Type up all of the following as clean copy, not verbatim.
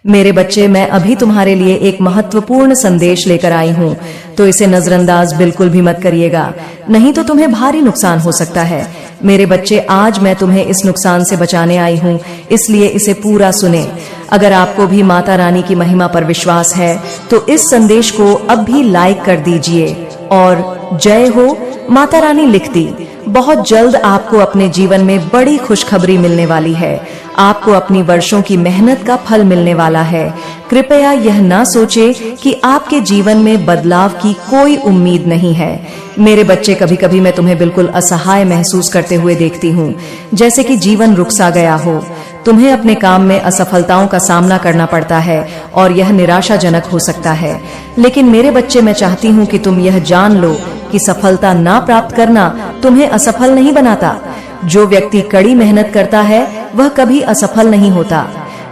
मेरे बच्चे, मैं अभी तुम्हारे लिए एक महत्वपूर्ण संदेश लेकर आई हूँ, तो इसे नजरअंदाज बिल्कुल भी मत करिएगा, नहीं तो तुम्हें भारी नुकसान हो सकता है। मेरे बच्चे, आज मैं तुम्हें इस नुकसान से बचाने आई हूँ, इसलिए इसे पूरा सुने। अगर आपको भी माता रानी की महिमा पर विश्वास है तो इस संदेश को अब भी लाइक कर दीजिए और जय हो माता रानी लिख दी। बहुत जल्द आपको अपने जीवन में बड़ी खुशखबरी मिलने वाली है। आपको अपनी वर्षों की मेहनत का फल मिलने वाला है। कृपया यह ना सोचे कि आपके जीवन में बदलाव की कोई उम्मीद नहीं है। मेरे बच्चे, कभी कभी मैं तुम्हें बिल्कुल असहाय महसूस करते हुए देखती हूँ, जैसे कि जीवन रुक सा गया हो। तुम्हें अपने काम में असफलताओं का सामना करना पड़ता है और यह निराशाजनक हो सकता है। लेकिन मेरे बच्चे, मैं चाहती हूँ कि तुम यह जान लो कि सफलता ना प्राप्त करना तुम्हें असफल नहीं बनाता। जो व्यक्ति कड़ी मेहनत करता है वह कभी असफल नहीं होता।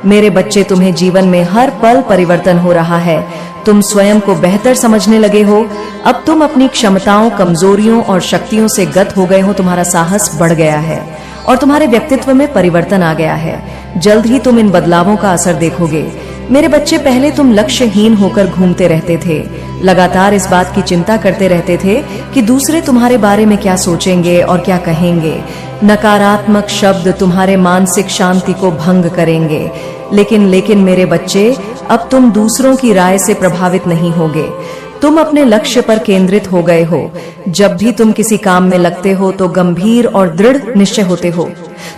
मेरे बच्चे, तुम्हें जीवन में हर पल परिवर्तन हो रहा है। तुम स्वयं को बेहतर समझने लगे हो। अब तुम अपनी क्षमताओं, कमजोरियों और शक्तियों से गत हो गए हो। तुम्हारा साहस बढ़ गया है और तुम्हारे व्यक्तित्व में परिवर्तन आ गया है। जल्द ही तुम इन बदलावों का असर देखोगे। मेरे बच्चे, पहले तुम लक्ष्यहीन होकर घूमते रहते थे, लगातार इस बात की चिंता करते रहते थे कि दूसरे तुम्हारे बारे में क्या सोचेंगे और क्या कहेंगे। नकारात्मक शब्द तुम्हारे मानसिक शांति को भंग करेंगे। लेकिन मेरे बच्चे, अब तुम दूसरों की राय से प्रभावित नहीं होगे। तुम अपने लक्ष्य पर केंद्रित हो गए हो। जब भी तुम किसी काम में लगते हो तो गंभीर और दृढ़ निश्चय होते हो।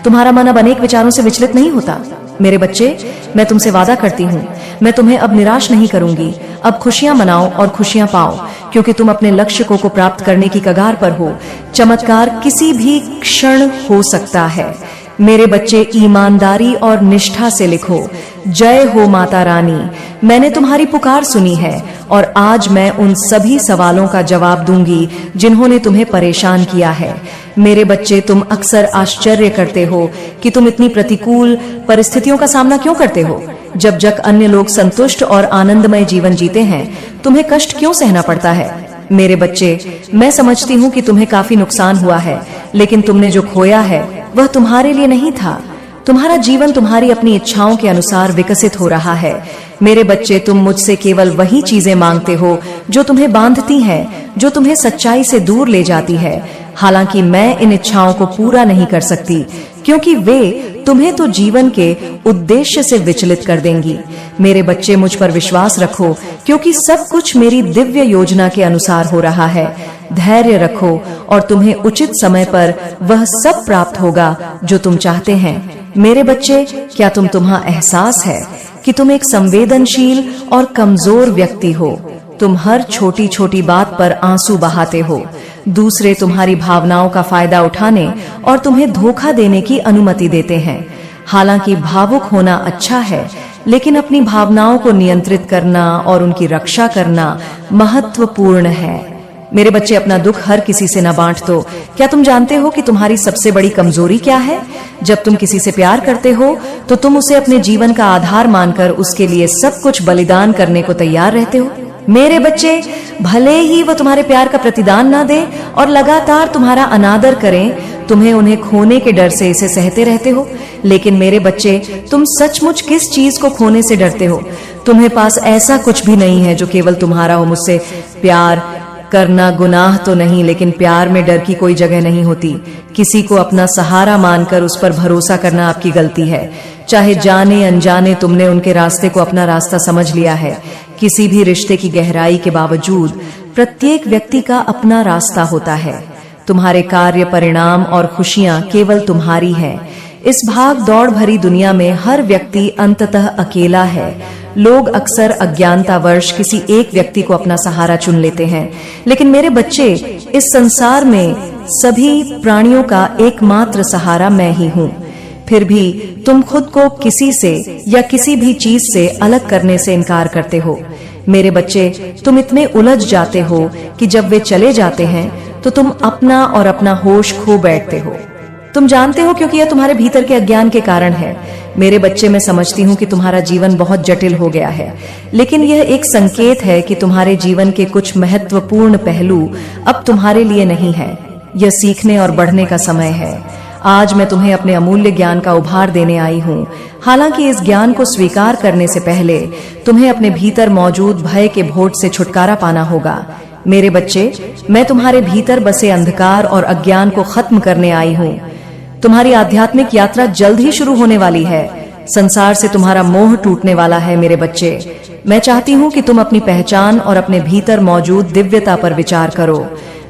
तुम्हारा मन अब अनेक विचारों से विचलित नहीं होता। मेरे बच्चे, मैं तुमसे वादा करती हूँ, मैं तुम्हें अब निराश नहीं करूंगी। अब खुशियां मनाओ और खुशियां पाओ, क्योंकि तुम अपने लक्ष्य को प्राप्त करने की कगार पर हो। चमत्कार किसी भी क्षण हो सकता है। मेरे बच्चे, ईमानदारी और निष्ठा से लिखो, जय हो माता रानी। मैंने तुम्हारी पुकार सुनी है और आज मैं उन सभी सवालों का जवाब दूंगी जिन्होंने तुम्हें परेशान किया है। मेरे बच्चे, तुम अक्सर आश्चर्य करते हो कि तुम इतनी प्रतिकूल परिस्थितियों का सामना क्यों करते हो। जब अन्य लोग संतुष्ट और आनंदमय जीवन जीते हैं, तुम्हें कष्ट क्यों सहना पड़ता है। मेरे बच्चे, मैं समझती हूँ कि तुम्हें काफी नुकसान हुआ है, लेकिन तुमने जो खोया है वह तुम्हारे लिए नहीं था। तुम्हारा जीवन तुम्हारी अपनी इच्छाओं के अनुसार विकसित हो रहा है। मेरे बच्चे, तुम मुझसे केवल वही चीजें मांगते हो जो तुम्हें बांधती हैं, जो तुम्हें सच्चाई से दूर ले जाती है। हालांकि मैं इन इच्छाओं को पूरा नहीं कर सकती, क्योंकि वे तुम्हें तो जीवन के उद्देश्य से विचलित कर देंगी। मेरे बच्चे, मुझ पर विश्वास रखो, क्योंकि सब कुछ मेरी दिव्य योजना के अनुसार हो रहा है। धैर्य रखो और तुम्हें उचित समय पर वह सब प्राप्त होगा जो तुम चाहते हैं। मेरे बच्चे, क्या तुम्हारा एहसास है कि तुम एक संवेदनशील और कमजोर व्यक्ति हो। तुम हर छोटी छोटी बात पर आंसू बहाते हो। दूसरे तुम्हारी भावनाओं का फायदा उठाने और तुम्हें धोखा देने की अनुमति देते हैं। हालांकि भावुक होना अच्छा है, लेकिन अपनी भावनाओं को नियंत्रित करना और उनकी रक्षा करना महत्वपूर्ण है। मेरे बच्चे, अपना दुख हर किसी से न बांट दो। क्या तुम जानते हो कि तुम्हारी सबसे बड़ी कमजोरी क्या है? जब तुम किसी से प्यार करते हो तो तुम उसे अपने जीवन का आधार मानकर उसके लिए सब कुछ बलिदान करने को तैयार रहते हो। मेरे बच्चे, भले ही वो तुम्हारे प्यार का प्रतिदान ना दे और लगातार तुम्हारा अनादर करें, तुम्हें उन्हें खोने के डर से इसे सहते रहते हो। लेकिन मेरे बच्चे, तुम सचमुच किस चीज को खोने से डरते हो? तुम्हें पास ऐसा कुछ भी नहीं है जो केवल तुम्हारा हो। मुझसे प्यार करना गुनाह तो नहीं, लेकिन प्यार में डर की कोई जगह नहीं होती। किसी को अपना सहारा मानकर उस पर भरोसा करना आपकी गलती है। चाहे जाने अनजाने तुमने उनके रास्ते को अपना रास्ता समझ लिया है। किसी भी रिश्ते की गहराई के बावजूद प्रत्येक व्यक्ति का अपना रास्ता होता है। तुम्हारे कार्य, परिणाम और खुशियां केवल तुम्हारी हैं। इस भाग दौड़ भरी दुनिया में हर व्यक्ति अंततः अकेला है। लोग अक्सर अज्ञानतावश किसी एक व्यक्ति को अपना सहारा चुन लेते हैं, लेकिन मेरे बच्चे, इस संसार में सभी प्राणियों का एकमात्र सहारा मैं ही हूँ। फिर भी तुम खुद को किसी से या किसी भी चीज से अलग करने से इनकार करते हो। मेरे बच्चे, तुम इतने उलझ जाते हो कि जब वे चले जाते हैं तो तुम अपना और अपना होश खो बैठते हो। तुम जानते हो, क्योंकि यह तुम्हारे भीतर के अज्ञान के कारण है। मेरे बच्चे, मैं समझती हूँ कि तुम्हारा जीवन बहुत जटिल हो गया है, लेकिन यह एक संकेत है कि तुम्हारे जीवन के कुछ महत्वपूर्ण पहलू अब तुम्हारे लिए नहीं है। यह सीखने और बढ़ने का समय है। आज मैं तुम्हें अपने अमूल्य ज्ञान का उपहार देने आई हूँ। हालांकि इस ज्ञान को स्वीकार करने से पहले तुम्हें अपने भीतर मौजूद भय के भोट से छुटकारा पाना होगा। मेरे बच्चे, मैं तुम्हारे भीतर बसे अंधकार और अज्ञान को खत्म करने आई हूँ। तुम्हारी आध्यात्मिक यात्रा जल्द ही शुरू होने वाली है। संसार से तुम्हारा मोह टूटने वाला है मेरे बच्चे। मैं चाहती हूँ कि तुम अपनी पहचान और अपने भीतर मौजूद दिव्यता पर विचार करो।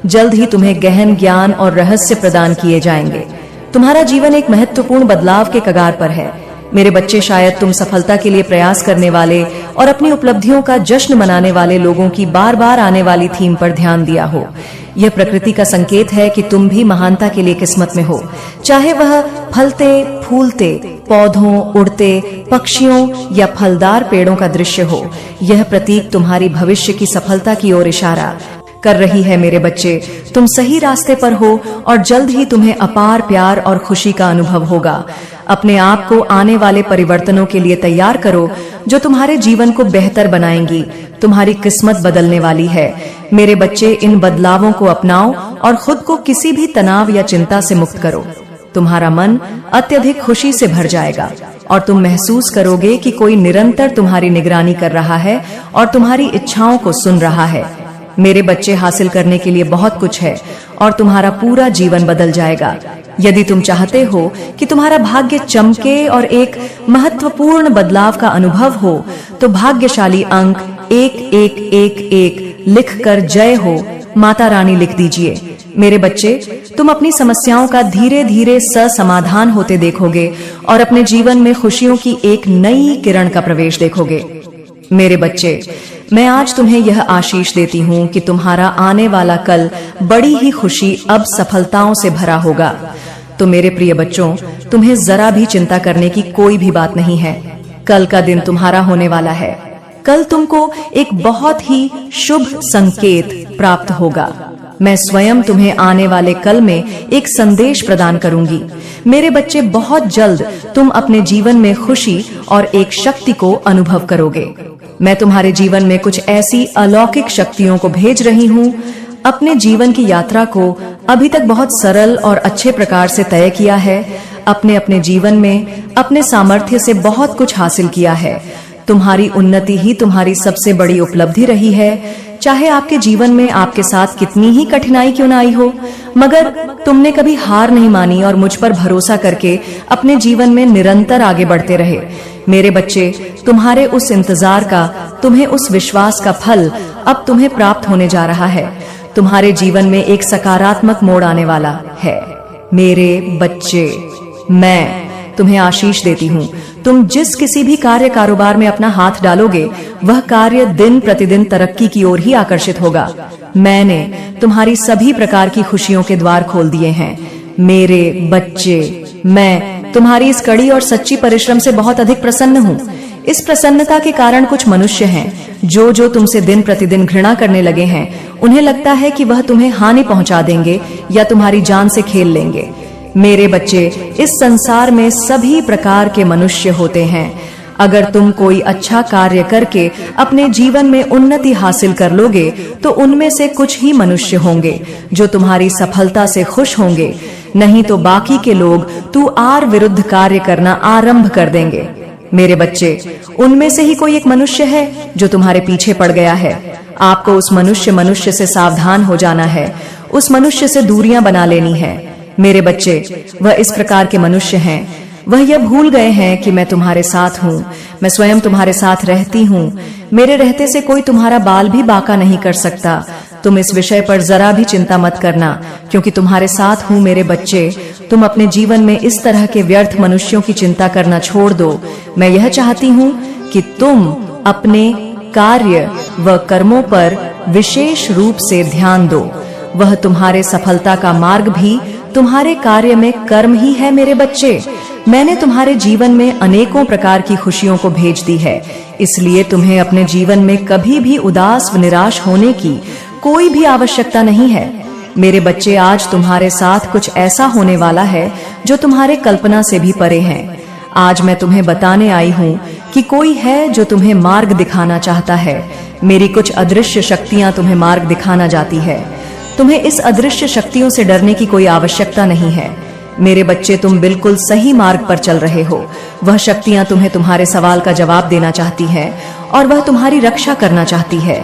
जल्द ही तुम्हें गहन ज्ञान और रहस्य प्रदान किए जाएंगे। तुम्हारा जीवन एक महत्वपूर्ण बदलाव के कगार पर है मेरे बच्चे। शायद तुम सफलता के लिए प्रयास करने वाले और अपनी उपलब्धियों का जश्न मनाने वाले लोगों की बार बार आने वाली थीम पर ध्यान दिया हो। यह प्रकृति का संकेत है कि तुम भी महानता के लिए किस्मत में हो, चाहे वह फलते फूलते पौधों, उड़ते पक्षियों या फलदार पेड़ों का दृश्य हो। यह प्रतीक तुम्हारी भविष्य की सफलता की ओर इशारा कर रही है मेरे बच्चे। तुम सही रास्ते पर हो और जल्द ही तुम्हें अपार प्यार और खुशी का अनुभव होगा। अपने आप को आने वाले परिवर्तनों के लिए तैयार करो जो तुम्हारे जीवन को बेहतर बनाएंगी। तुम्हारी किस्मत बदलने वाली है मेरे बच्चे। इन बदलावों को अपनाओ और खुद को किसी भी तनाव या चिंता से मुक्त करो। तुम्हारा मन अत्यधिक खुशी से भर जाएगा और तुम महसूस करोगे कि कोई निरंतर तुम्हारी निगरानी कर रहा है और तुम्हारी इच्छाओं को सुन रहा है। मेरे बच्चे, हासिल करने के लिए बहुत कुछ है और तुम्हारा पूरा जीवन बदल जाएगा। यदि तुम चाहते हो कि तुम्हारा भाग्य चमके और एक महत्वपूर्ण बदलाव का अनुभव हो तो भाग्यशाली अंक 1111 लिखकर जय हो माता रानी लिख दीजिए। मेरे बच्चे, तुम अपनी समस्याओं का धीरे धीरे समाधान होते देखोगे और अपने जीवन में खुशियों की एक नई किरण का प्रवेश देखोगे। मेरे बच्चे, मैं आज तुम्हें यह आशीष देती हूँ कि तुम्हारा आने वाला कल बड़ी ही खुशी अब सफलताओं से भरा होगा। तो मेरे प्रिय बच्चों, तुम्हें जरा भी चिंता करने की कोई भी बात नहीं है। कल का दिन तुम्हारा होने वाला है। कल तुमको एक बहुत ही शुभ संकेत प्राप्त होगा। मैं स्वयं तुम्हें आने वाले कल में एक संदेश प्रदान करूंगी। मेरे बच्चे, बहुत जल्द तुम अपने जीवन में खुशी और एक शक्ति को अनुभव करोगे। मैं तुम्हारे जीवन में कुछ ऐसी अलौकिक शक्तियों को भेज रही हूँ। अपने जीवन की यात्रा को अभी तक बहुत सरल और अच्छे प्रकार से तय किया है। अपने जीवन में अपने सामर्थ्य से बहुत कुछ हासिल किया है। तुम्हारी उन्नति ही तुम्हारी सबसे बड़ी उपलब्धि रही है। चाहे आपके जीवन में आपके साथ कितनी ही कठिनाई क्यों ना आई हो, मगर तुमने कभी हार नहीं मानी और मुझ पर भरोसा करके अपने जीवन में निरंतर आगे बढ़ते रहे। मेरे बच्चे, तुम्हारे उस इंतजार का, तुम्हें उस विश्वास का फल अब तुम्हें प्राप्त होने जा रहा है। तुम्हारे जीवन में एक सकारात्मक मोड़ आने वाला है। मेरे बच्चे, मैं तुम्हें आशीष देती हूँ। तुम जिस किसी भी कार्य कारोबार में अपना हाथ डालोगे, वह कार्य दिन प्रतिदिन तरक्की की ओर ही आकर्षित होगा। मैंने तुम्हारी सभी प्रकार की खुशियों के द्वार खोल दिए हैं। मेरे बच्चे, मैं तुम्हारी इस कड़ी और सच्ची परिश्रम से बहुत अधिक प्रसन्न हूँ। इस प्रसन्नता के कारण कुछ मनुष्य हैं जो तुमसे दिन प्रतिदिन घृणा करने लगे हैं। उन्हें लगता है कि वह तुम्हें हानि पहुंचा देंगे या तुम्हारी जान से खेल लेंगे। मेरे बच्चे, इस संसार में सभी प्रकार के मनुष्य होते हैं। अगर तुम कोई अच्छा कार्य करके अपने जीवन में उन्नति हासिल कर लोगे तो उनमें से कुछ ही मनुष्य होंगे जो तुम्हारी सफलता से खुश होंगे, नहीं तो बाकी के लोग तू आर विरुद्ध कार्य करना आरंभ कर देंगे। मेरे बच्चे, उनमें से ही कोई एक मनुष्य है जो तुम्हारे पीछे पड़ गया है। आपको उस मनुष्य से सावधान हो जाना है, उस मनुष्य से दूरियां बना लेनी है। मेरे बच्चे, वह इस प्रकार के मनुष्य हैं, वह यह भूल गए हैं कि मैं तुम्हारे साथ हूँ। मैं स्वयं तुम्हारे साथ रहती हूँ। मेरे रहते से कोई तुम्हारा बाल भी बांका नहीं कर सकता। तुम इस विषय पर जरा भी चिंता मत करना, क्योंकि तुम्हारे साथ हूँ। मेरे बच्चे, तुम अपने जीवन में इस तरह के व्यर्थ मनुष्यों की चिंता करना छोड़ दो। मैं यह चाहती हूँ कि तुम अपने कार्य व कर्मों पर विशेष रूप से ध्यान दो। वह तुम्हारे सफलता का मार्ग भी तुम्हारे कार्य में कर्म ही है। मेरे बच्चे, मैंने तुम्हारे जीवन में अनेकों प्रकार की खुशियों को भेज दी है, इसलिए तुम्हें अपने जीवन में कभी भी उदास व निराश होने की कोई भी आवश्यकता नहीं है। मेरे बच्चे, आज तुम्हारे साथ कुछ ऐसा होने वाला है जो तुम्हारे कल्पना से भी परे है। आज मैं तुम्हें बताने आई हूँ कि कोई है जो तुम्हें मार्ग दिखाना चाहता है। मेरी कुछ अदृश्य शक्तियां तुम्हें मार्ग दिखाना जाती है। तुम्हें इस अदृश्य शक्तियों से डरने की कोई आवश्यकता नहीं है। मेरे बच्चे, तुम बिल्कुल सही मार्ग पर चल रहे हो। वह शक्तियां तुम्हें तुम्हारे सवाल का जवाब देना चाहती है और वह तुम्हारी रक्षा करना चाहती है।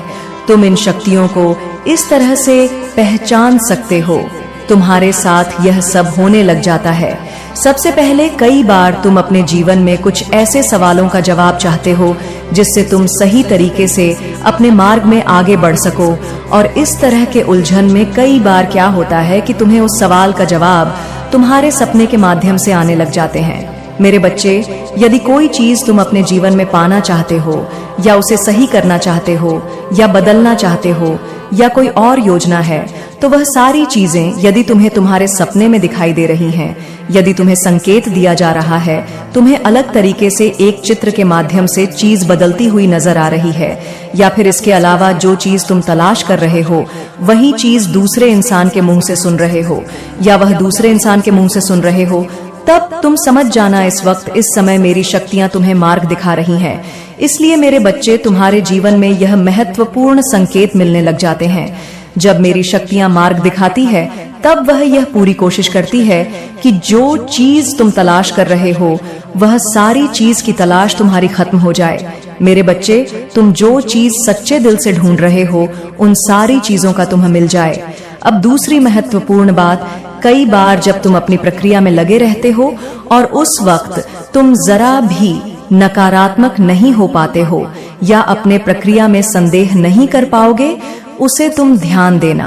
तुम इन शक्तियों को इस तरह से पहचान सकते हो। तुम्हारे साथ यह सब होने लग जाता है। सबसे पहले कई बार तुम अपने जीवन में कुछ ऐसे सवालों का जवाब चाहते हो जिससे तुम सही तरीके से अपने मार्ग में आगे बढ़ सको, और इस तरह के उलझन में कई बार क्या होता है कि तुम्हें उस सवाल का जवाब तुम्हारे सपने के माध्यम से आने लग जाते हैं। मेरे बच्चे, यदि कोई चीज तुम अपने जीवन में पाना चाहते हो, या उसे सही करना चाहते हो, या बदलना चाहते हो, या कोई और योजना है, तो वह सारी चीजें यदि तुम्हें तुम्हारे सपने में दिखाई दे रही हैं, यदि तुम्हें संकेत दिया जा रहा है, तुम्हें अलग तरीके से एक चित्र के माध्यम से चीज बदलती हुई नजर आ रही है, या फिर इसके अलावा जो चीज तुम तलाश कर रहे हो वही चीज दूसरे इंसान के मुंह से सुन रहे हो, या वह दूसरे इंसान के मुंह से सुन रहे हो, तब तुम समझ जाना इस वक्त, इस समय मेरी शक्तियां तुम्हें मार्ग दिखा रही हैं। इसलिए मेरे बच्चे, तुम्हारे जीवन में यह महत्वपूर्ण संकेत मिलने लग जाते हैं। जब मेरी शक्तियां मार्ग दिखाती है, तब वह यह पूरी कोशिश करती है कि जो चीज तुम तलाश कर रहे हो वह सारी चीज की तलाश तुम्हारी खत्म हो जाए। मेरे बच्चे, तुम जो चीज सच्चे दिल से ढूंढ रहे हो उन सारी चीजों का तुम्हें मिल जाए। अब दूसरी महत्वपूर्ण बात, कई बार जब तुम अपनी प्रक्रिया में लगे रहते हो और उस वक्त तुम जरा भी नकारात्मक नहीं हो पाते हो या अपने प्रक्रिया में संदेह नहीं कर पाओगे, उसे तुम ध्यान देना।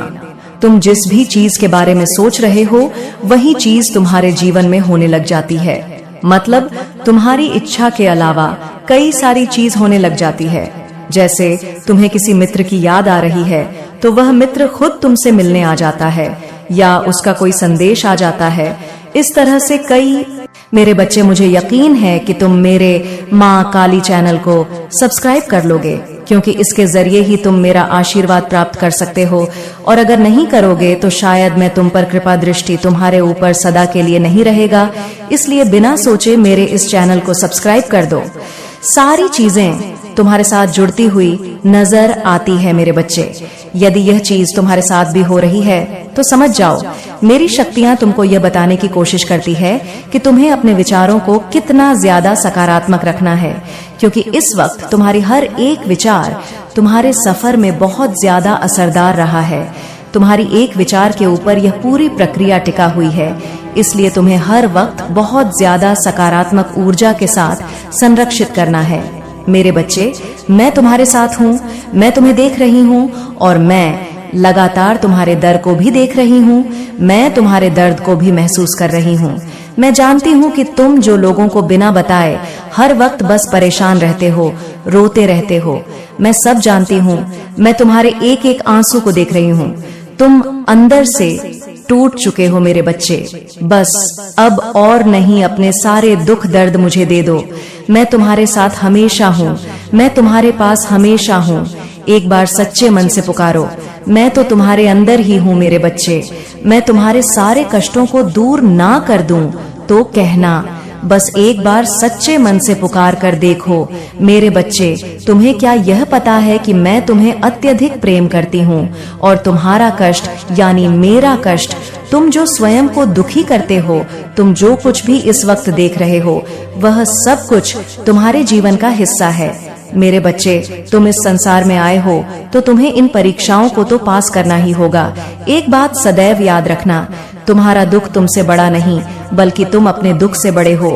तुम जिस भी चीज के बारे में सोच रहे हो वही चीज तुम्हारे जीवन में होने लग जाती है। मतलब तुम्हारी इच्छा के अलावा कई सारी चीज होने लग जाती है। जैसे तुम्हें किसी मित्र की याद आ रही है तो वह मित्र खुद तुमसे मिलने आ जाता है, या उसका कोई संदेश आ जाता है। इस तरह से कई मेरे बच्चे, मुझे यकीन है कि तुम मेरे माँ काली चैनल को सब्सक्राइब कर लोगे, क्योंकि इसके जरिए ही तुम मेरा आशीर्वाद प्राप्त कर सकते हो। और अगर नहीं करोगे तो शायद मैं तुम पर कृपा दृष्टि तुम्हारे ऊपर सदा के लिए नहीं रहेगा। इसलिए बिना सोचे मेरे इस चैनल को सब्सक्राइब कर दो। सारी चीजें तुम्हारे साथ जुड़ती हुई नजर आती है मेरे बच्चे। यदि यह चीज तुम्हारे साथ भी हो रही है तो समझ जाओ, मेरी शक्तियां तुमको यह बताने की कोशिश करती है कि तुम्हें अपने विचारों को कितना ज्यादा सकारात्मक रखना है, क्योंकि इस वक्त तुम्हारी हर एक विचार तुम्हारे सफर में बहुत ज्यादा असरदार रहा है। तुम्हारी एक विचार के ऊपर यह पूरी प्रक्रिया टिका हुई है। इसलिए तुम्हें हर वक्त बहुत ज्यादा सकारात्मक ऊर्जा के साथ संरक्षित करना है। मेरे बच्चे, मैं तुम्हारे साथ हूँ, मैं तुम्हें देख रही हूँ, और मैं लगातार तुम्हारे दर्द को भी देख रही हूँ। मैं तुम्हारे दर्द को भी महसूस कर रही हूँ। मैं जानती हूँ कि तुम जो लोगों को बिना बताए हर वक्त बस परेशान रहते हो, रोते रहते हो, मैं सब जानती हूँ। मैं तुम्हारे एक एक आंसू को देख रही हूँ। तुम अंदर से टूट चुके हो मेरे बच्चे। बस अब और नहीं, अपने सारे दुख दर्द मुझे दे दो। मैं तुम्हारे साथ हमेशा हूँ, मैं तुम्हारे पास हमेशा हूँ। एक बार सच्चे मन से पुकारो, मैं तो तुम्हारे अंदर ही हूँ मेरे बच्चे। मैं तुम्हारे सारे कष्टों को दूर ना कर दूं तो कहना, बस एक बार सच्चे मन से पुकार कर देखो मेरे बच्चे। तुम्हें क्या यह पता है कि मैं तुम्हें अत्यधिक प्रेम करती हूँ, और तुम्हारा कष्ट यानी मेरा कष्ट, तुम जो स्वयं को दुखी करते हो, तुम जो कुछ भी इस वक्त देख रहे हो, वह सब कुछ तुम्हारे जीवन का हिस्सा है। मेरे बच्चे, तुम इस संसार में आए हो तो तुम्हें इन परीक्षाओं को तो पास करना ही होगा। एक बात सदैव याद रखना, तुम्हारा दुख तुमसे बड़ा नहीं, बल्कि तुम अपने दुख से बड़े हो।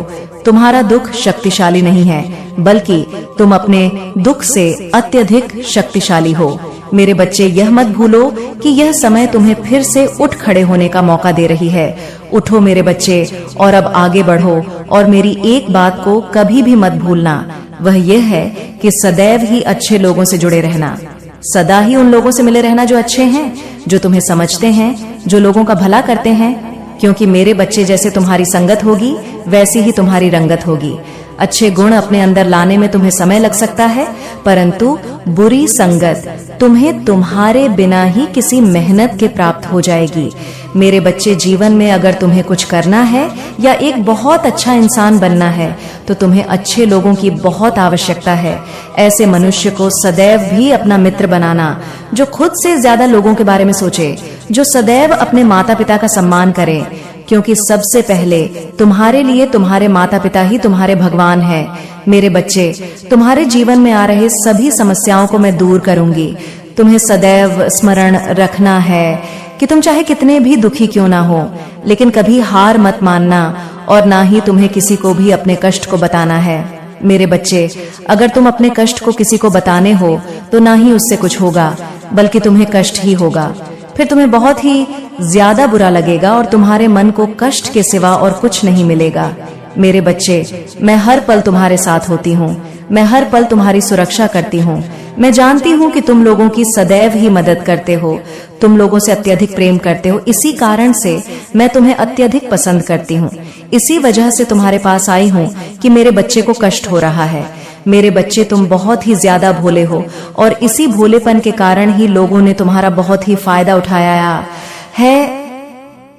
तुम्हारा दुख शक्तिशाली नहीं है, बल्कि तुम अपने दुख से अत्यधिक शक्तिशाली हो। मेरे बच्चे, यह मत भूलो कि यह समय तुम्हें फिर से उठ खड़े होने का मौका दे रही है। उठो मेरे बच्चे, और अब आगे बढ़ो। और मेरी एक बात को कभी भी मत भूलना, वह यह है कि सदैव ही अच्छे लोगों से जुड़े रहना। सदा ही उन लोगों से मिले रहना जो अच्छे हैं, जो तुम्हें समझते हैं, जो लोगों का भला करते हैं। क्योंकि मेरे बच्चे, जैसे तुम्हारी संगत होगी वैसी ही तुम्हारी रंगत होगी। अच्छे गुण अपने अंदर लाने में तुम्हें समय लग सकता है, परंतु बुरी संगत तुम्हें तुम्हारे बिना ही किसी मेहनत के प्राप्त हो जाएगी। मेरे बच्चे, जीवन में अगर तुम्हें कुछ करना है या एक बहुत अच्छा इंसान बनना है तो तुम्हें अच्छे लोगों की बहुत आवश्यकता है। ऐसे मनुष्य को सदैव भी अपना मित्र बनाना, जो खुद से ज्यादा लोगों के बारे में सोचे, जो सदैव अपने माता पिता का सम्मान करे, क्योंकि सबसे पहले तुम्हारे लिए तुम्हारे माता पिता ही तुम्हारे भगवान हैं। मेरे बच्चे, तुम्हारे जीवन में आ रहे सभी समस्याओं को मैं दूर करूंगी। तुम्हें सदैव स्मरण रखना है कि तुम चाहे कितने भी दुखी क्यों ना हो, लेकिन कभी हार मत मानना और ना ही तुम्हें किसी को भी अपने कष्ट को बताना है। मेरे बच्चे, अगर तुम अपने कष्ट को किसी को बताने हो तो ना ही उससे कुछ होगा, बल्कि तुम्हें कष्ट ही होगा। फिर तुम्हें बहुत ही ज्यादा बुरा लगेगा और तुम्हारे मन को कष्ट के सिवा और कुछ नहीं मिलेगा। मेरे बच्चे, मैं हर पल तुम्हारे साथ होती हूँ। मैं हर पल तुम्हारी सुरक्षा करती हूँ। मैं जानती हूँ कि तुम लोगों की सदैव ही मदद करते हो, तुम लोगों से अत्यधिक प्रेम करते हो। इसी कारण से मैं तुम्हें अत्यधिक पसंद करती हूँ। इसी वजह से तुम्हारे पास आई हूँ कि मेरे बच्चे को कष्ट हो रहा है। मेरे बच्चे, तुम बहुत ही ज्यादा भोले हो और इसी भोलेपन के कारण ही लोगों ने तुम्हारा बहुत ही फायदा उठाया है।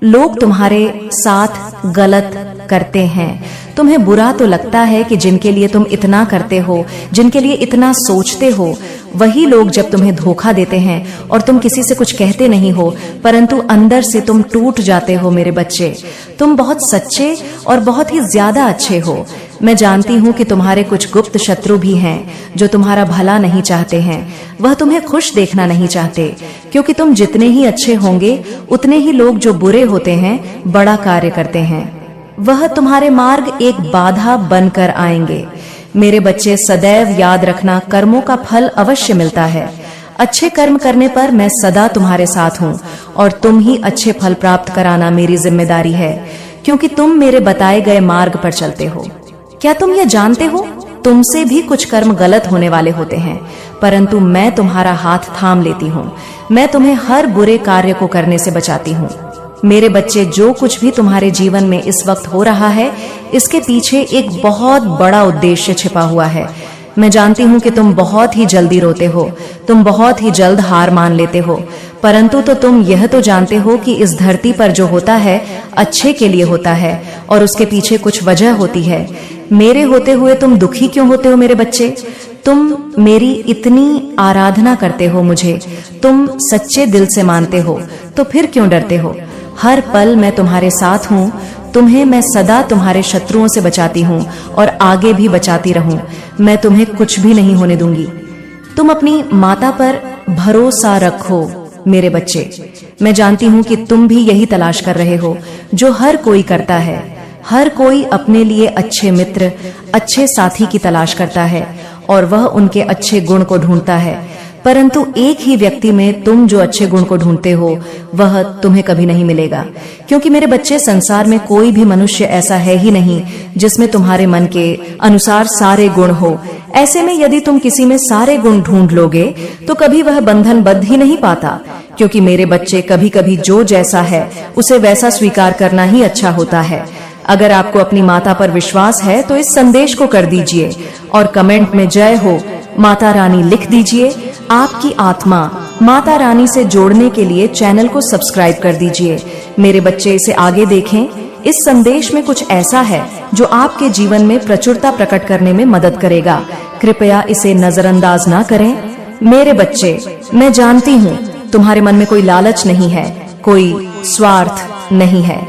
लोग तुम्हारे साथ गलत करते हैं। तुम्हें बुरा तो लगता है कि जिनके लिए तुम इतना करते हो, जिनके लिए इतना सोचते हो, वही लोग जब तुम्हें धोखा देते हैं और तुम किसी से कुछ कहते नहीं हो, परंतु अंदर से तुम टूट जाते हो। मेरे बच्चे, तुम बहुत सच्चे और बहुत ही ज्यादा अच्छे हो। मैं जानती हूँ कि तुम्हारे कुछ गुप्त शत्रु भी हैं जो तुम्हारा भला नहीं चाहते हैं। वह तुम्हें खुश देखना नहीं चाहते, क्योंकि तुम जितने ही अच्छे होंगे उतने ही लोग जो बुरे होते हैं बड़ा कार्य करते हैं। वह तुम्हारे मार्ग एक बाधा बनकर आएंगे। मेरे बच्चे, सदैव याद रखना, कर्मों का फल अवश्य मिलता है। अच्छे कर्म करने पर मैं सदा तुम्हारे साथ हूँ और तुम ही अच्छे फल प्राप्त कराना मेरी जिम्मेदारी है, क्योंकि तुम मेरे बताए गए मार्ग पर चलते हो। क्या तुम ये जानते हो, तुमसे भी कुछ कर्म गलत होने वाले होते हैं, परंतु मैं तुम्हारा हाथ थाम लेती हूँ। मैं तुम्हें हर बुरे कार्य को करने से बचाती हूँ। मेरे बच्चे, जो कुछ भी तुम्हारे जीवन में इस वक्त हो रहा है, इसके पीछे एक बहुत बड़ा उद्देश्य छिपा हुआ है। मैं जानती हूँ कि तुम बहुत ही जल्दी रोते हो, तुम बहुत ही जल्द हार मान लेते हो, परंतु तो तुम यह तो जानते हो कि इस धरती पर जो होता है अच्छे के लिए होता है और उसके पीछे कुछ वजह होती है। मेरे होते हुए तुम दुखी क्यों होते हो? मेरे बच्चे, तुम मेरी इतनी आराधना करते हो, मुझे तुम सच्चे दिल से मानते हो, तो फिर क्यों डरते हो? हर पल मैं तुम्हारे साथ हूँ। तुम्हें मैं सदा तुम्हारे शत्रुओं से बचाती हूँ और आगे भी बचाती रहूं। मैं तुम्हें कुछ भी नहीं होने दूंगी। तुम अपनी माता पर भरोसा रखो। मेरे बच्चे, मैं जानती हूँ कि तुम भी यही तलाश कर रहे हो जो हर कोई करता है। हर कोई अपने लिए अच्छे मित्र, अच्छे साथी की तलाश करता है और वह उनके अच्छे गुण को ढूंढता है, परंतु एक ही व्यक्ति में तुम जो अच्छे गुण को ढूंढते हो वह तुम्हें कभी नहीं मिलेगा, क्योंकि मेरे बच्चे, संसार में कोई भी मनुष्य ऐसा है ही नहीं जिसमें तुम्हारे मन के अनुसार सारे गुण हो। ऐसे में यदि तुम किसी में सारे गुण ढूंढ लोगे तो कभी वह बंधन बद्ध ही नहीं पाता, क्योंकि मेरे बच्चे, कभी कभी जो जैसा है उसे वैसा स्वीकार करना ही अच्छा होता है। अगर आपको अपनी माता पर विश्वास है तो इस संदेश को कर दीजिए और कमेंट में जय हो माता रानी लिख दीजिए। आपकी आत्मा माता रानी से जोड़ने के लिए चैनल को सब्सक्राइब कर दीजिए। मेरे बच्चे, इसे आगे देखें। इस संदेश में कुछ ऐसा है जो आपके जीवन में प्रचुरता प्रकट करने में मदद करेगा। कृपया इसे नजरअंदाज ना करें। मेरे बच्चे, मैं जानती हूँ तुम्हारे मन में कोई लालच नहीं है, कोई स्वार्थ नहीं है।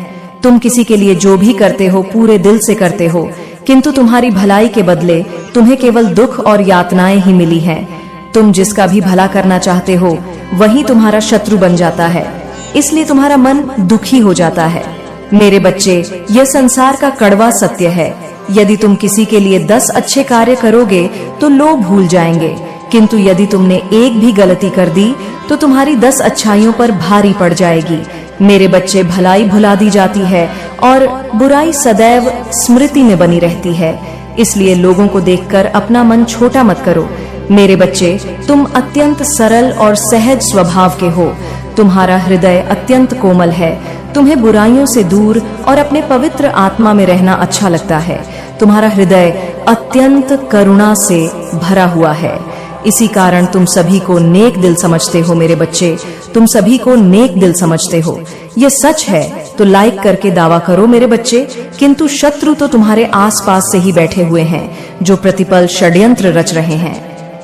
तुम किसी के लिए जो भी करते हो पूरे दिल से करते हो, किंतु तुम्हारी भलाई के बदले तुम्हें केवल दुख और यातनाएं ही मिली हैं। तुम जिसका भी भला करना चाहते हो वही तुम्हारा शत्रु बन जाता है, इसलिए तुम्हारा मन दुखी हो जाता है। मेरे बच्चे, यह संसार का कड़वा सत्य है। यदि तुम किसी के लिए 10 अच्छे कार्य करोगे तो लोग भूल जाएंगे, किंतु यदि तुमने एक भी गलती कर दी तो तुम्हारी 10 अच्छाइयों पर भारी पड़ जाएगी। मेरे बच्चे, भलाई भुला दी जाती है और बुराई सदैव स्मृति में बनी रहती है, इसलिए लोगों को देखकर अपना मन छोटा मत करो। मेरे बच्चे, तुम अत्यंत सरल और सहज स्वभाव के हो। तुम्हारा हृदय अत्यंत कोमल है। तुम्हें बुराइयों से दूर और अपने पवित्र आत्मा में रहना अच्छा लगता है। तुम्हारा हृदय अत्यंत करुणा से भरा हुआ है। इसी कारण तुम सभी को नेक दिल समझते हो। मेरे बच्चे, तुम सभी को नेक दिल समझते हो। ये सच है तो लाइक करके दावा करो मेरे बच्चे, किंतु शत्रु तो तुम्हारे आसपास से ही बैठे हुए हैं जो प्रतिपल षड्यंत्र रच रहे हैं।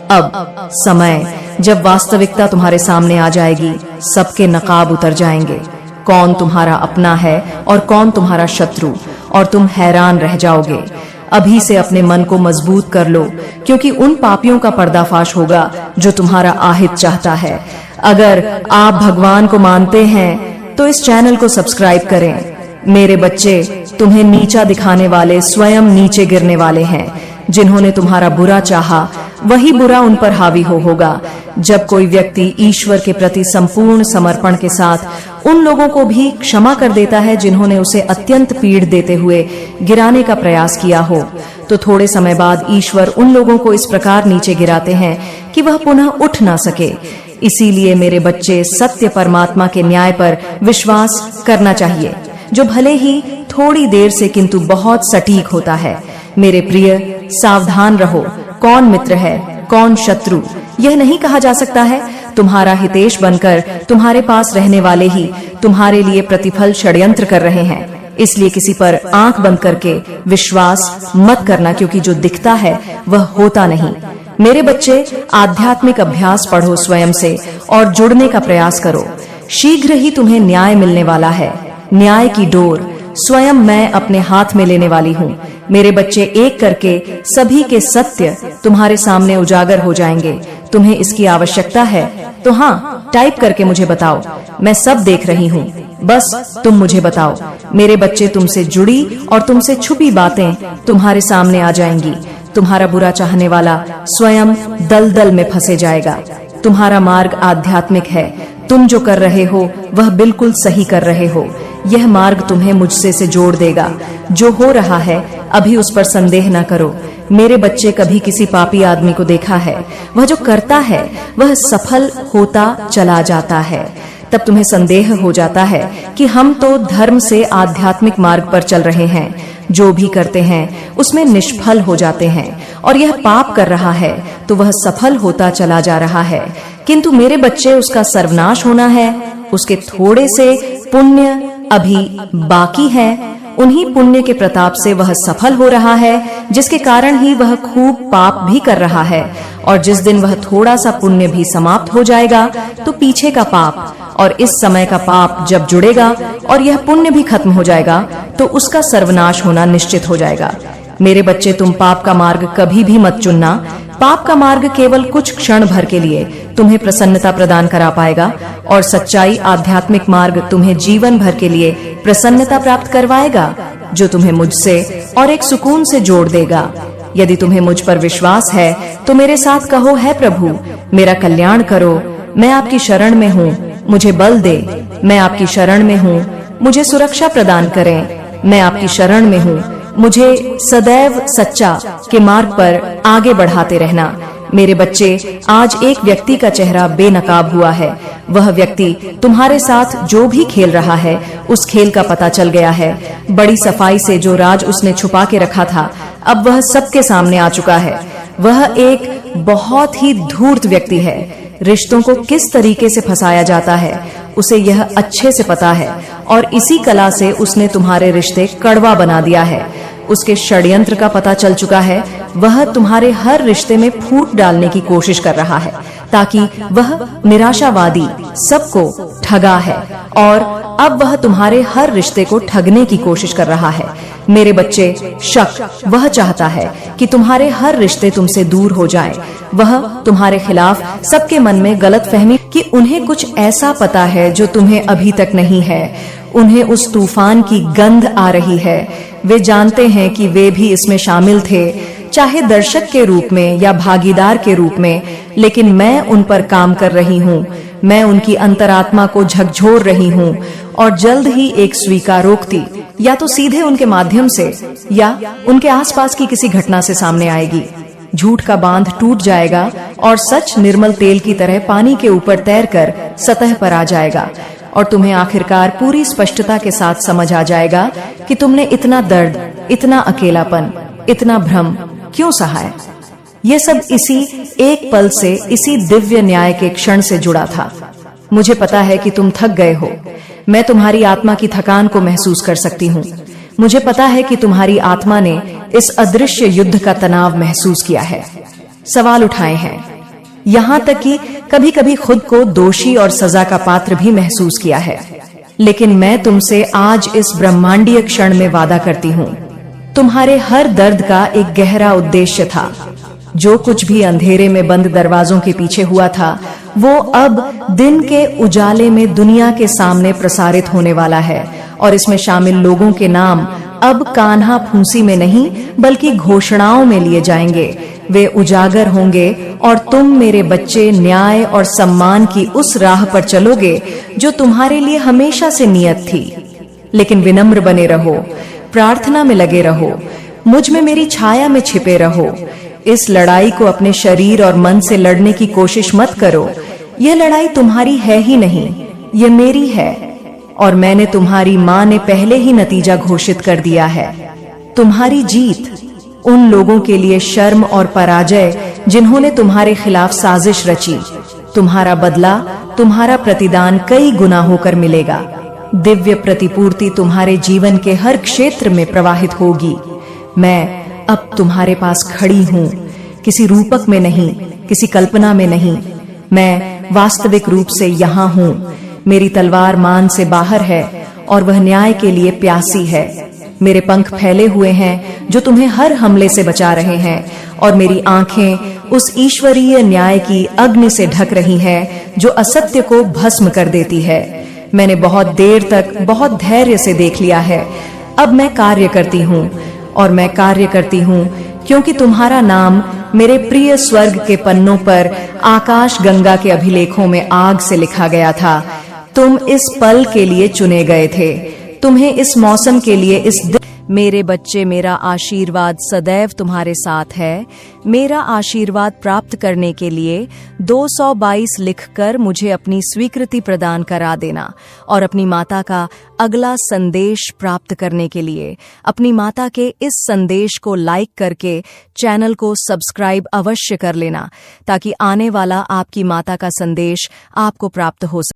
अब समय जब वास्तविकता तुम्हारे सामने आ जाएगी, सबके नकाब उतर जाएंगे। कौन तुम्हारा अपना है और कौन तुम्हारा शत्रु, और तुम हैरान रह जाओगे। अभी से अपने मन को मजबूत कर लो, क्योंकि उन पापियों का पर्दाफाश होगा जो तुम्हारा आहित चाहता है। अगर आप भगवान को मानते हैं तो इस चैनल को सब्सक्राइब करें। मेरे बच्चे, तुम्हें नीचा दिखाने वाले स्वयं नीचे गिरने वाले हैं। जिन्होंने तुम्हारा बुरा चाहा वही बुरा उन पर हावी होगा। जब कोई व्यक्ति ईश्वर के प्रति संपूर्ण समर्पण के साथ उन लोगों को भी क्षमा कर देता है जिन्होंने उसे अत्यंत पीड़ देते हुए गिराने का प्रयास किया हो, तो थोड़े समय बाद ईश्वर उन लोगों को इस प्रकार नीचे गिराते हैं कि वह पुनः उठ ना सके। इसीलिए मेरे बच्चे, सत्य परमात्मा के न्याय पर विश्वास करना चाहिए, जो भले ही थोड़ी देर से किंतु बहुत सटीक होता है। मेरे प्रिय, सावधान रहो। कौन मित्र है, कौन शत्रु, यह नहीं कहा जा सकता है। तुम्हारा हितेश बनकर तुम्हारे पास रहने वाले ही तुम्हारे लिए प्रतिफल षड्यंत्र कर रहे हैं। इसलिए किसी पर आंख बंद करके विश्वास मत करना, क्योंकि जो दिखता है वह होता नहीं। मेरे बच्चे, आध्यात्मिक अभ्यास पढ़ो स्वयं से और जुड़ने का प्रयास करो। शीघ्र ही तुम्हें न्याय मिलने वाला है। न्याय की डोर स्वयं मैं अपने हाथ में लेने वाली हूँ। मेरे बच्चे, एक करके सभी के सत्य तुम्हारे सामने उजागर हो जाएंगे। तुम्हें इसकी आवश्यकता है तो हाँ, टाइप करके मुझे बताओ। मैं सब देख रही हूँ, बस तुम मुझे बताओ। मेरे बच्चे, तुमसे जुड़ी और तुमसे छुपी बातें तुम्हारे सामने आ जाएंगी। तुम्हारा बुरा चाहने वाला स्वयं दलदल में फंसे जाएगा। तुम्हारा मार्ग आध्यात्मिक है। तुम जो कर रहे हो वह बिल्कुल सही कर रहे हो। यह मार्ग तुम्हें मुझसे से जोड़ देगा। जो हो रहा है अभी उस पर संदेह न करो। मेरे बच्चे, कभी किसी पापी आदमी को देखा है? वह जो करता है वह सफल होता चला जाता है। तब तुम्हें संदेह हो जाता है कि हम तो धर्म से आध्यात्मिक मार्ग पर चल रहे हैं। जो भी करते हैं उसमें निष्फल हो जाते हैं, और यह पाप कर रहा है तो वह सफल होता चला जा रहा है। किंतु मेरे बच्चे, उसका सर्वनाश होना है। उसके थोड़े से पुण्य अभी बाकी है। उन्हीं पुण्य के प्रताप से वह सफल हो रहा है, जिसके कारण ही वह खूब पाप भी कर रहा है। और जिस दिन वह थोड़ा सा पुण्य भी समाप्त हो जाएगा तो पीछे का पाप और इस समय का पाप जब जुड़ेगा और यह पुण्य भी खत्म हो जाएगा तो उसका सर्वनाश होना निश्चित हो जाएगा। मेरे बच्चे, तुम पाप का मार्ग कभी भी मत चुनना। पाप का मार्ग केवल कुछ क्षण भर के लिए तुम्हें प्रसन्नता प्रदान करा पाएगा, और सच्चाई आध्यात्मिक मार्ग तुम्हें जीवन भर के लिए प्रसन्नता प्राप्त करवाएगा, जो तुम्हें मुझसे और एक सुकून से जोड़ देगा। यदि तुम्हें मुझ पर विश्वास है तो मेरे साथ कहो, है प्रभु, मेरा कल्याण करो। मैं आपकी शरण में हूँ, मुझे बल दे। मैं आपकी शरण में हूँ, मुझे सुरक्षा प्रदान करें। मैं आपकी शरण में हूँ, मुझे सदैव सच्चा के मार्ग पर आगे बढ़ाते रहना। मेरे बच्चे, आज एक व्यक्ति का चेहरा बेनकाब हुआ है। वह व्यक्ति तुम्हारे साथ जो भी खेल रहा है उस खेल का पता चल गया है। बड़ी सफाई से जो राज उसने छुपा के रखा था अब वह सबके सामने आ चुका है। वह एक बहुत ही धूर्त व्यक्ति है। रिश्तों को किस तरीके से फंसाया जाता है उसे यह अच्छे से पता है, और इसी कला से उसने तुम्हारे रिश्ते कड़वा बना दिया है। उसके षड्यंत्र का पता चल चुका है। वह तुम्हारे हर रिश्ते में फूट डालने की कोशिश कर रहा है, ताकि वह निराशावादी सबको ठगा है, और अब वह तुम्हारे हर रिश्ते को ठगने की कोशिश कर रहा है। मेरे बच्चे, शक वह चाहता है कि तुम्हारे हर रिश्ते तुमसे दूर हो जाएं। वह तुम्हारे खिलाफ सबके मन में गलतफहमी कि उन्हें कुछ ऐसा पता है जो तुम्हें अभी तक नहीं है। उन्हें उस तूफान की गंध आ रही है। वे जानते हैं कि वे भी इसमें शामिल थे, चाहे दर्शक के रूप में या भागीदार के रूप में, लेकिन मैं उन पर काम कर रही हूँ। मैं उनकी अंतरात्मा को झकझोर रही हूँ, और जल्द ही एक स्वीकारोक्ति या तो सीधे उनके माध्यम से या उनके आसपास की किसी घटना से सामने आएगी। झूठ का बांध टूट जाएगा और सच निर्मल तेल की तरह पानी के ऊपर तैरकर सतह पर आ जाएगा, और तुम्हें आखिरकार पूरी स्पष्टता के साथ समझ आ जाएगा कि तुमने इतना दर्द, इतना अकेलापन, इतना भ्रम क्यों सहा है। ये सब इसी एक पल से, इसी दिव्य न्याय के क्षण से जुड़ा था। मुझे पता है कि तुम थक गए हो। मैं तुम्हारी आत्मा की थकान को महसूस कर सकती हूँ। मुझे पता है कि तुम्हारी आत्मा ने इस अदृश्य युद्ध का तनाव महसूस किया है, सवाल उठाए हैं, यहाँ तक कि कभी-कभी खुद को दोषी और सजा का पात्र भी महसूस किया है। लेकिन मैं तुमसे आज इस ब्रह्मांडीय क्षण में वादा करती हूँ, तुम्हारे हर दर्द का एक गहरा उद्देश्य था। जो कुछ भी अंधेरे में बंद दरवाजों के पीछे हुआ था, वो अब दिन के उजाले में दुनिया के सामने प्रसारित होने वाला है। और इसमें शामिल लोगों के नाम अब कान्हा फूंसी में नहीं बल्कि घोषणाओं में लिए जाएंगे। वे उजागर होंगे और तुम मेरे बच्चे न्याय और सम्मान की उस राह पर चलोगे जो तुम्हारे लिए हमेशा से नियत थी। लेकिन विनम्र बने रहो, प्रार्थना में लगे रहो, मुझ में मेरी छाया में छिपे रहो। इस लड़ाई को अपने शरीर और मन से लड़ने की कोशिश मत करो। यह लड़ाई तुम्हारी है ही नहीं, यह मेरी है। और मैंने तुम्हारी माँ ने पहले ही नतीजा घोषित कर दिया है। तुम्हारी जीत उन लोगों के लिए शर्म और पराजय जिन्होंने तुम्हारे खिलाफ साजिश रची। तुम्हारा बदला, तुम्हारा प्रतिदान कई गुना होकर मिलेगा। दिव्य प्रतिपूर्ति तुम्हारे जीवन के हर क्षेत्र में प्रवाहित होगी। मैं अब तुम्हारे पास खड़ी हूँ, किसी रूपक में नहीं, किसी कल्पना में नहीं। मैं वास्तविक रूप से यहाँ हूँ। मेरी तलवार मान से बाहर है और वह न्याय के लिए प्यासी है। मेरे पंख फैले हुए हैं जो तुम्हें हर हमले से बचा रहे हैं, और मेरी आंखें उस ईश्वरीय न्याय की अग्नि से ढक रही हैं जो असत्य को भस्म कर देती है। मैंने बहुत देर तक बहुत धैर्य से देख लिया है। अब मैं कार्य करती हूँ, और मैं कार्य करती हूँ क्योंकि तुम्हारा नाम मेरे प्रिय स्वर्ग के पन्नों पर आकाश गंगा के अभिलेखों में आग से लिखा गया था। तुम इस पल के लिए चुने गए थे, तुम्हें इस मौसम के लिए इस मेरे बच्चे, मेरा आशीर्वाद सदैव तुम्हारे साथ है। मेरा आशीर्वाद प्राप्त करने के लिए 222 लिखकर मुझे अपनी स्वीकृति प्रदान करा देना, और अपनी माता का अगला संदेश प्राप्त करने के लिए अपनी माता के इस संदेश को लाइक करके चैनल को सब्सक्राइब अवश्य कर लेना, ताकि आने वाला आपकी माता का संदेश आपको प्राप्त हो सके।